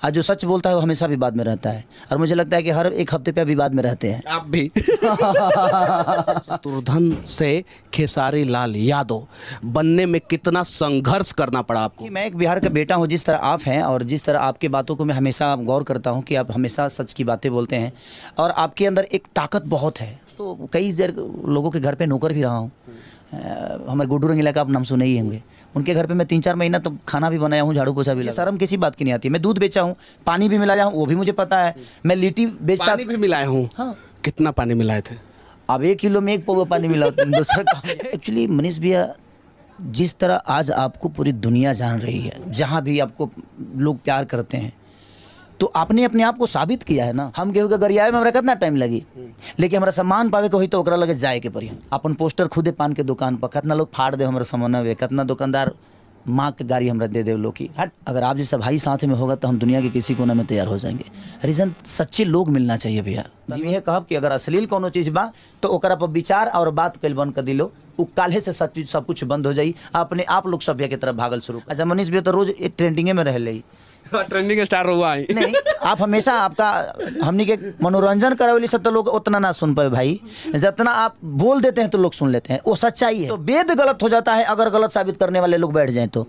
आज जो सच बोलता है वो हमेशा विवाद में रहता है, और मुझे लगता है कि हर एक हफ्ते पे विवाद में रहते हैं आप भी। शत्रुघ्न से खेसारी लाल यादव बनने में कितना संघर्ष करना पड़ा आपको? कि मैं एक बिहार का बेटा हूँ, जिस तरह आप हैं और जिस तरह आपकी बातों को मैं हमेशा गौर करता हूँ कि आप हमेशा सच की बातें बोलते हैं और आपके अंदर एक ताकत बहुत है। तो कई लोगों के घर पे नौकर भी रहा हूँ। हमारे गुड्डू रंगीला का आप नाम सुने ही होंगे, उनके घर पे मैं 3-4 महीना तो खाना भी बनाया हूँ, झाड़ू पोछा भी। शर्म किसी बात की नहीं आती। मैं दूध बेचा हूँ, पानी भी मिलाया हूँ, वो भी मुझे पता है। मैं लिट्टी बेचता, पानी भी मिलाए हूँ। हाँ। कितना पानी मिलाए थे? अब 1 किलो में 1 पौवा पानी मिला दूसरा। एक्चुअली मनीष भैया, जिस तरह आज आपको पूरी दुनिया जान रही है, जहाँ भी आपको लोग प्यार करते हैं, तो आपने अपने आप को साबित किया है ना। हम गेहूँ के गरियाए में हमरा कितना टाइम लगी, लेकिन हमारा सम्मान पावे को ही तो ओकरा लगे जाए के पड़ी। अपन पोस्टर खुदे पान के दुकान पर कितना लोग फाड़ दे हमारा सामान वे, कितना दुकानदार माँ के गाड़ी हमरा दे लोग की हट। अगर आप जैसा भाई साथ में होगा तो हम दुनिया के किसी कोना में तैयार हो जाएंगे। रीज़न सच्चे लोग मिलना चाहिए भैया। जी यह कहब कि अगर अश्लील कोनो चीज़ बा तो ओकरा पर विचार और बात कल बंद कर दिलो, वो काल्हे से सब कुछ बंद हो जाई। अपने आप लोग सभ्य की तरफ भागल शुरू। अच्छा मनीष भैया तो रोज एक ट्रेंडिंगे में रह ले। ट्रेंडिंग स्टार हुआ है। नहीं, आप हमेशा आपका हमनी के मनोरंजन करावेली से तो लोग उतना ना सुन पाए भाई, जितना आप बोल देते हैं तो लोग सुन लेते हैं। वो सच्चाई है। तो वेद गलत हो जाता है अगर गलत साबित करने वाले लोग बैठ जाएं तो।